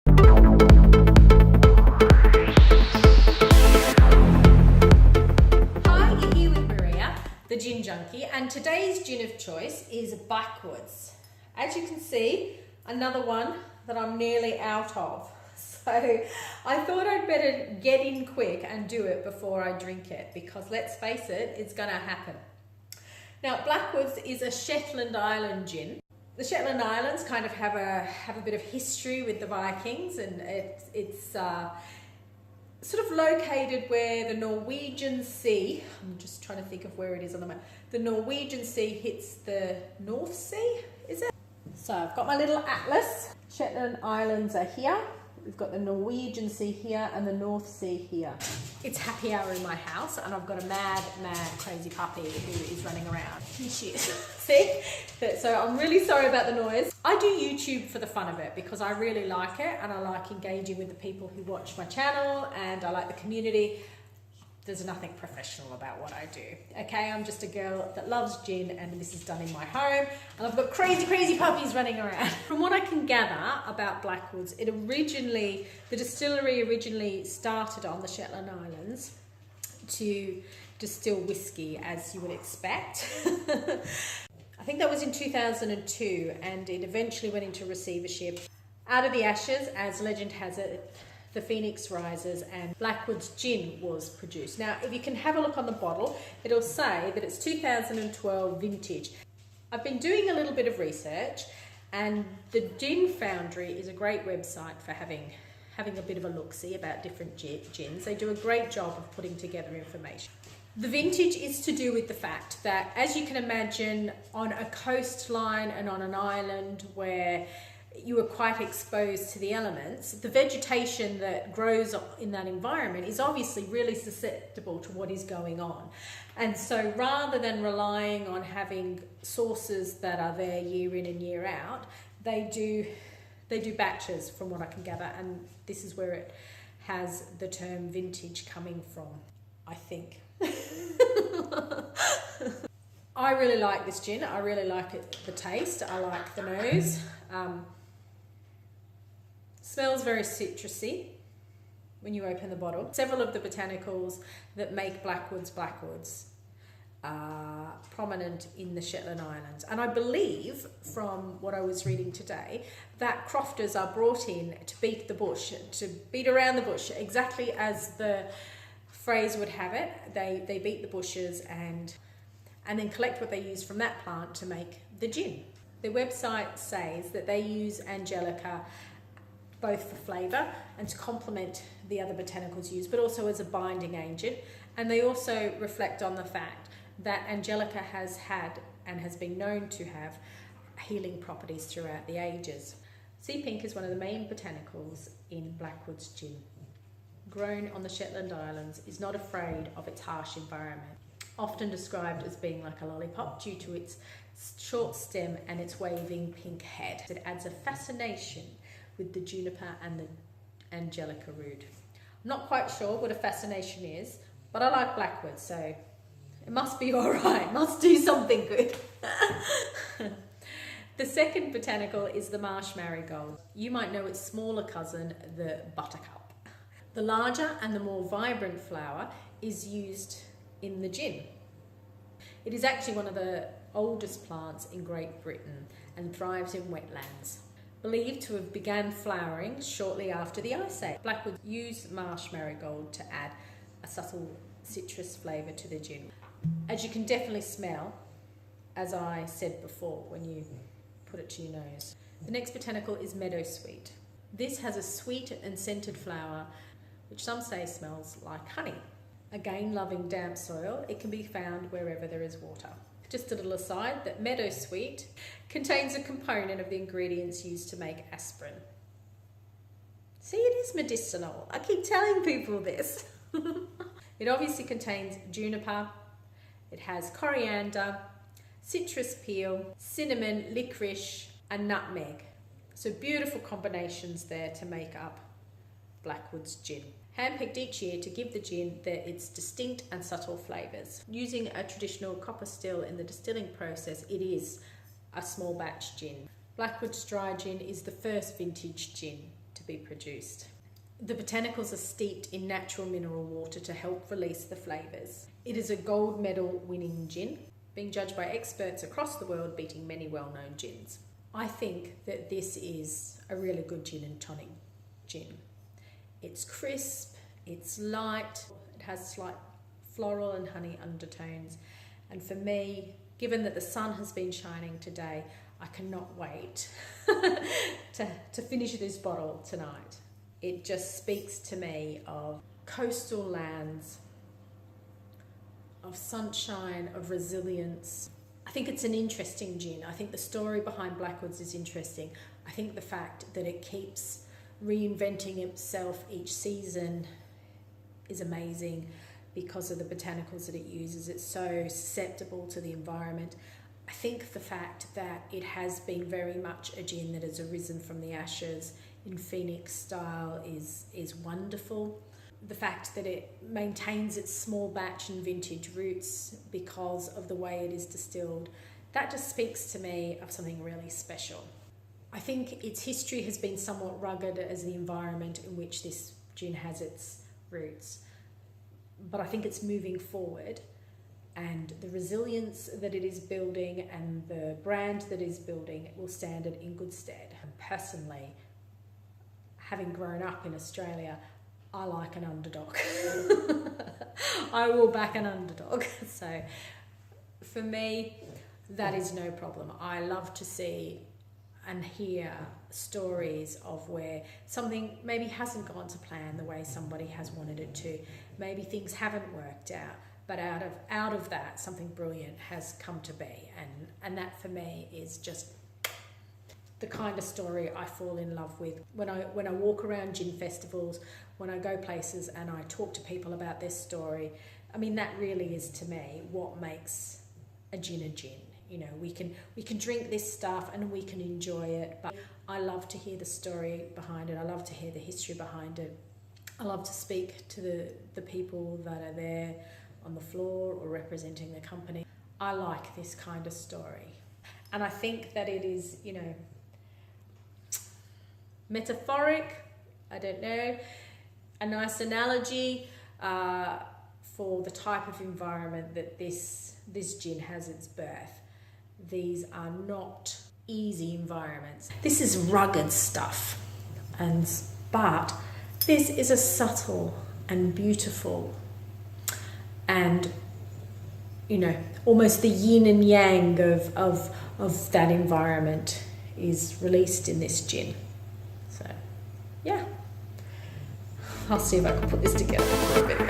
You're here with Maria, the Gin Junkie, and today's gin of choice is Blackwoods. As you can see, another one that I'm nearly out of. So I thought I'd better get in quick and do it before I drink it, because let's face it, it's gonna happen. Now, Blackwoods is a Shetland Island gin. The Shetland Islands kind of have a bit of history with the Vikings, and it's sort of located where the Norwegian Sea, I'm just trying to think of where it is on the map, the Norwegian Sea hits the North Sea, is it? So I've got my little atlas. Shetland Islands are here. We've got the Norwegian Sea here and the North Sea here. It's happy hour in my house, and I've got a mad, crazy puppy who is running around. Here she is. See? So I'm really sorry about the noise. I do YouTube for the fun of it because I really like it, and I like engaging with the people who watch my channel, and I like the community. There's nothing professional about what I do, okay? I'm just a girl that loves gin, and this is done in my home, and I've got crazy puppies running around. From what I can gather about Blackwoods, the distillery originally started on the Shetland Islands to distill whiskey, as you would expect. I think that was in 2002, and it eventually went into receivership. Out of the ashes, as legend has it, the phoenix rises and Blackwoods Gin was produced. Now, if you can have a look on the bottle, it'll say that it's 2012 vintage. I've been doing a little bit of research, and the Gin Foundry is a great website for having a bit of a look-see about different gins. They do a great job of putting together information. The vintage is to do with the fact that, as you can imagine, on a coastline and on an island where you are quite exposed to the elements, the vegetation that grows in that environment is obviously really susceptible to what is going on. And so rather than relying on having sources that are there year in and year out, they do batches, from what I can gather, and this is where it has the term vintage coming from, I think. I really like this gin. I really like the taste. I like the nose. Smells very citrusy when you open the bottle. Several of the botanicals that make Blackwoods are prominent in the Shetland Islands. And I believe, from what I was reading today, that crofters are brought in to beat the bush, to beat around the bush, exactly as the phrase would have it. They beat the bushes and then collect what they use from that plant to make the gin. Their website says that they use Angelica both for flavour and to complement the other botanicals used, but also as a binding agent. And they also reflect on the fact that Angelica has had and has been known to have healing properties throughout the ages. Sea pink is one of the main botanicals in Blackwoods Gin. Grown on the Shetland Islands, is not afraid of its harsh environment. Often described as being like a lollipop due to its short stem and its waving pink head. It adds a fascination with the juniper and the Angelica root. I'm not quite sure what a fascination is, but I like Blackwoods, so it must be all right, must do something good. The second botanical is the marsh marigold. You might know its smaller cousin, the buttercup. The larger and the more vibrant flower is used in the gin. It is actually one of the oldest plants in Great Britain and thrives in wetlands. Believed to have begun flowering shortly after the Ice Age. Blackwoods use marsh marigold to add a subtle citrus flavour to the gin. As you can definitely smell, as I said before, when you put it to your nose. The next botanical is meadowsweet. This has a sweet and scented flower, which some say smells like honey. Again, loving damp soil, it can be found wherever there is water. Just a little aside, that meadowsweet contains a component of the ingredients used to make aspirin. See, it is medicinal. I keep telling people this. It obviously contains juniper, it has coriander, citrus peel, cinnamon, licorice, and nutmeg. So beautiful combinations there to make up Blackwoods Gin. Handpicked each year to give the gin its distinct and subtle flavours. Using a traditional copper still in the distilling process, it is a small batch gin. Blackwoods Dry Gin is the first vintage gin to be produced. The botanicals are steeped in natural mineral water to help release the flavours. It is a gold medal winning gin, being judged by experts across the world, beating many well-known gins. I think that this is a really good gin and tonic gin. It's crisp, it's light, it has slight floral and honey undertones. And for me, given that the sun has been shining today, I cannot wait to finish this bottle tonight. It just speaks to me of coastal lands, of sunshine, of resilience. I think it's an interesting gin. I think the story behind Blackwoods is interesting. I think the fact that it keeps reinventing itself each season is amazing because of the botanicals that it uses. It's so susceptible to the environment. I think the fact that it has been very much a gin that has arisen from the ashes in Phoenix style is wonderful. The fact that it maintains its small batch and vintage roots because of the way it is distilled, that just speaks to me of something really special. I think its history has been somewhat rugged as the environment in which this gin has its roots, but I think it's moving forward, and the resilience that it is building and the brand that is building will stand it in good stead. And personally, having grown up in Australia, I like an underdog. I will back an underdog. So for me, that is no problem. I love to see and hear stories of where something maybe hasn't gone to plan the way somebody has wanted it to. Maybe things haven't worked out, but out of that, something brilliant has come to be. And that for me is just the kind of story I fall in love with. When I walk around gin festivals, when I go places and I talk to people about this story, I mean, that really is to me what makes a gin a gin. You know, we can drink this stuff and we can enjoy it, but I love to hear the story behind it. I love to hear the history behind it. I love to speak to the people that are there on the floor or representing the company. I like this kind of story. And I think that it is, you know, metaphoric, I don't know, a nice analogy for the type of environment that this gin has its birth. These are not easy environments. This is rugged stuff, but this is a subtle and beautiful and, you know, almost the yin and yang of that environment is released in this gin. So, yeah. I'll see if I can put this together for a bit.